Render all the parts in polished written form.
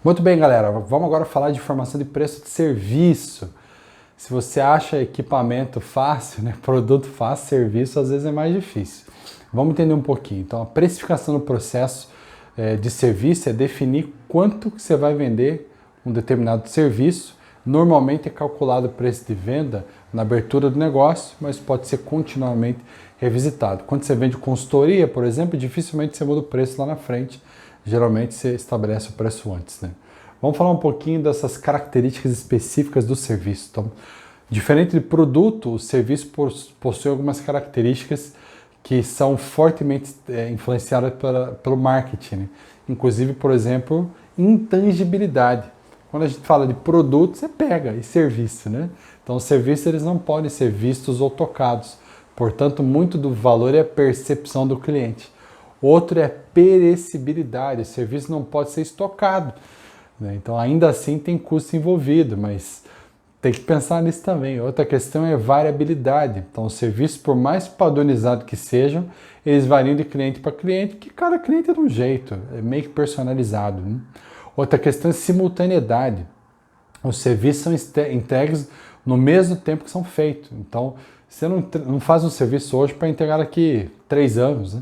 Muito bem, galera, vamos agora falar de formação de preço de serviço. Se você acha equipamento fácil, né, produto fácil, serviço às vezes é mais difícil. Vamos entender um pouquinho. Então, a precificação do processo de serviço é definir quanto que você vai vender um determinado serviço. Normalmente é calculado o preço de venda na abertura do negócio, mas pode ser continuamente revisitado. Quando você vende consultoria, por exemplo, dificilmente você muda o preço lá na frente. Geralmente você estabelece o preço antes, né? Vamos falar um pouquinho dessas características específicas do serviço. Então, diferente de produto, o serviço possui algumas características que são fortemente influenciadas pelo marketing, né? Inclusive, por exemplo, intangibilidade. Quando a gente fala de produto, você pega, e serviço, né? Então, os serviços eles não podem ser vistos ou tocados. Portanto, muito do valor é a percepção do cliente. Outro é perecibilidade, o serviço não pode ser estocado, né? Então, ainda assim, tem custo envolvido, mas tem que pensar nisso também. Outra questão é variabilidade. Então, os serviços, por mais padronizados que sejam, eles variam de cliente para cliente, porque cada cliente é de um jeito, é meio que personalizado, né? Outra questão é simultaneidade. Os serviços são entregues no mesmo tempo que são feitos. Então, você não faz um serviço hoje para entregar daqui 3 anos, né?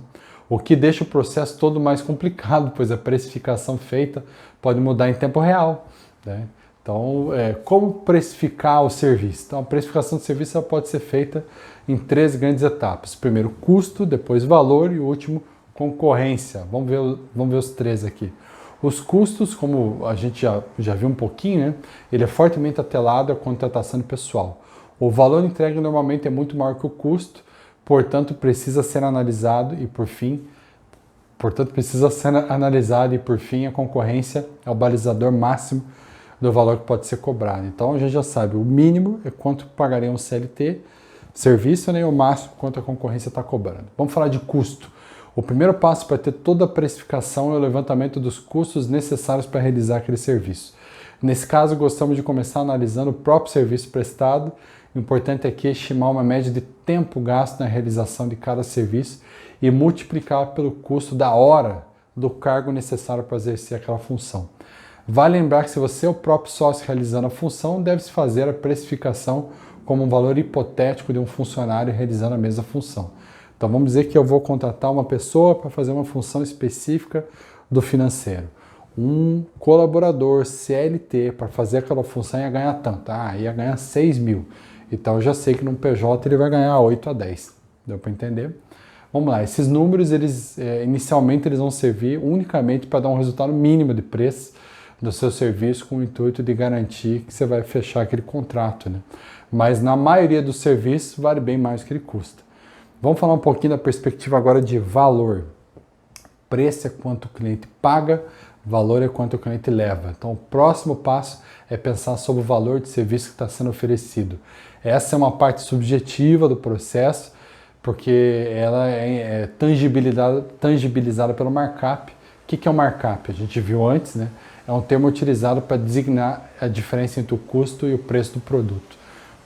O que deixa o processo todo mais complicado, pois a precificação feita pode mudar em tempo real, né? Então, como precificar o serviço? Então, a precificação do serviço ela pode ser feita em 3 grandes etapas. Primeiro, custo, depois valor e o último, concorrência. Vamos ver os 3 aqui. Os custos, como a gente já viu um pouquinho, né? Ele é fortemente atrelado à contratação de pessoal. O valor entregue normalmente é muito maior que o custo, portanto precisa ser analisado e por fim a concorrência é o balizador máximo do valor que pode ser cobrado. Então a gente já sabe, o mínimo é quanto pagaria um CLT, serviço, né? E o máximo quanto a concorrência está cobrando. Vamos falar de custo. O primeiro passo para ter toda a precificação é o levantamento dos custos necessários para realizar aquele serviço. Nesse caso, gostamos de começar analisando o próprio serviço prestado. O importante aqui é estimar uma média de tempo gasto na realização de cada serviço e multiplicar pelo custo da hora do cargo necessário para exercer aquela função. Vale lembrar que se você é o próprio sócio realizando a função, deve-se fazer a precificação como um valor hipotético de um funcionário realizando a mesma função. Então vamos dizer que eu vou contratar uma pessoa para fazer uma função específica do financeiro. Um colaborador CLT para fazer aquela função ia ganhar tanto. Ia ganhar 6 mil. Então eu já sei que no PJ ele vai ganhar 8 a 10. Deu para entender? Vamos lá, esses números inicialmente eles vão servir unicamente para dar um resultado mínimo de preço do seu serviço com o intuito de garantir que você vai fechar aquele contrato, né? Mas na maioria dos serviços vale bem mais do que ele custa. Vamos falar um pouquinho da perspectiva agora de valor. Preço é quanto o cliente paga, valor é quanto o cliente leva. Então, o próximo passo é pensar sobre o valor de serviço que está sendo oferecido. Essa é uma parte subjetiva do processo, porque ela é tangibilizada pelo markup. O que é o markup? A gente viu antes, né? É um termo utilizado para designar a diferença entre o custo e o preço do produto.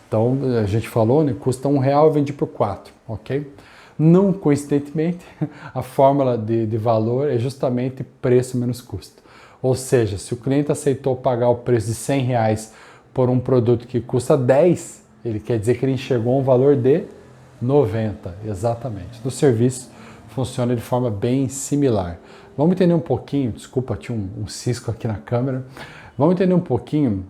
Então, a gente falou, né? Custa R$1 e vende por 4, ok? Não coincidentemente, a fórmula de valor é justamente preço menos custo. Ou seja, se o cliente aceitou pagar o preço de R$100 por um produto que custa 10, ele quer dizer que ele enxergou um valor de 90, exatamente. No serviço, funciona de forma bem similar. Vamos entender um pouquinho, desculpa, tinha um cisco aqui na câmera. Vamos entender um pouquinho.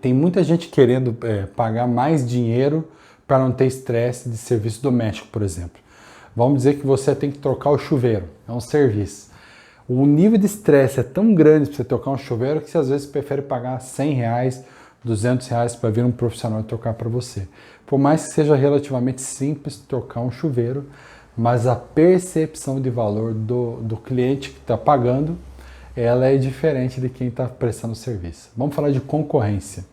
Tem muita gente querendo pagar mais dinheiro para não ter estresse de serviço doméstico, por exemplo. Vamos dizer que você tem que trocar o chuveiro, é um serviço. O nível de estresse é tão grande para você trocar um chuveiro que você às vezes prefere pagar R$100, R$200 para vir um profissional trocar para você. Por mais que seja relativamente simples trocar um chuveiro, mas a percepção de valor do cliente que está pagando ela é diferente de quem está prestando serviço. Vamos falar de concorrência.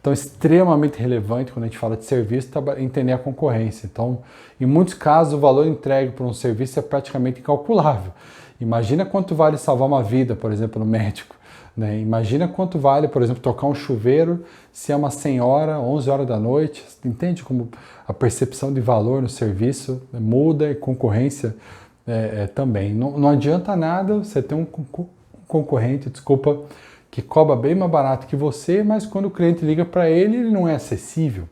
Então, extremamente relevante quando a gente fala de serviço, entender a concorrência. Então, em muitos casos, o valor entregue por um serviço é praticamente incalculável. Imagina quanto vale salvar uma vida, por exemplo, no médico, né? Imagina quanto vale, por exemplo, trocar um chuveiro se é uma senhora, 11 horas da noite. Entende como a percepção de valor no serviço muda e concorrência também. Não adianta nada você ter um concorrente, desculpa, que cobra bem mais barato que você, mas quando o cliente liga para ele, ele não é acessível,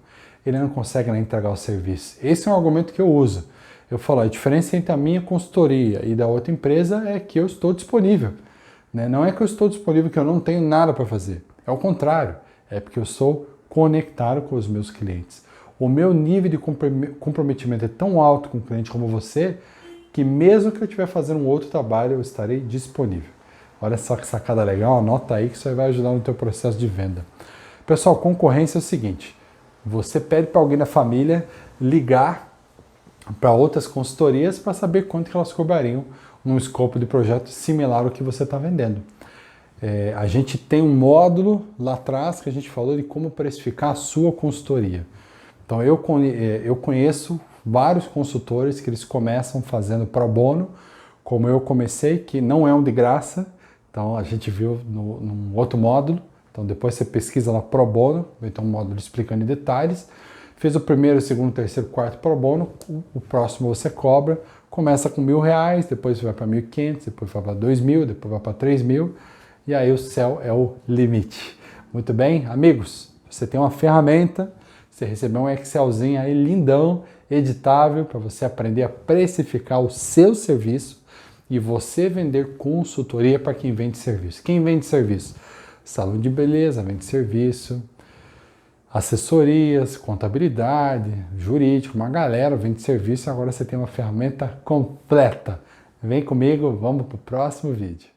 ele não consegue entregar o serviço. Esse é um argumento que eu uso. Eu falo, a diferença entre a minha consultoria e da outra empresa é que eu estou disponível. Né? Não é que eu estou disponível que eu não tenho nada para fazer. É o contrário, é porque eu sou conectado com os meus clientes. O meu nível de comprometimento é tão alto com o cliente como você, que mesmo que eu estiver fazendo um outro trabalho, eu estarei disponível. Olha só que sacada legal, anota aí que isso aí vai ajudar no teu processo de venda. Pessoal, concorrência é o seguinte, você pede para alguém da família ligar para outras consultorias para saber quanto que elas cobrariam num escopo de projeto similar ao que você está vendendo. A gente tem um módulo lá atrás que a gente falou de como precificar a sua consultoria. Então eu conheço vários consultores que eles começam fazendo pro bono, como eu comecei, que não é um de graça. Então a gente viu num outro módulo. Então depois você pesquisa lá pro bono, vai ter um módulo explicando em detalhes. Fez o primeiro, segundo, terceiro, quarto pro bono, o próximo você cobra, começa com R$1.000, depois vai para 1.500, depois vai para 2.000, depois vai para 3.000, e aí o céu é o limite. Muito bem, amigos, você tem uma ferramenta, você recebeu um Excelzinho aí lindão, editável, para você aprender a precificar o seu serviço e você vender consultoria para quem vende serviço. Quem vende serviço? Salão de beleza, vende serviço, assessorias, contabilidade, jurídico, uma galera vende serviço e agora você tem uma ferramenta completa. Vem comigo, vamos para o próximo vídeo.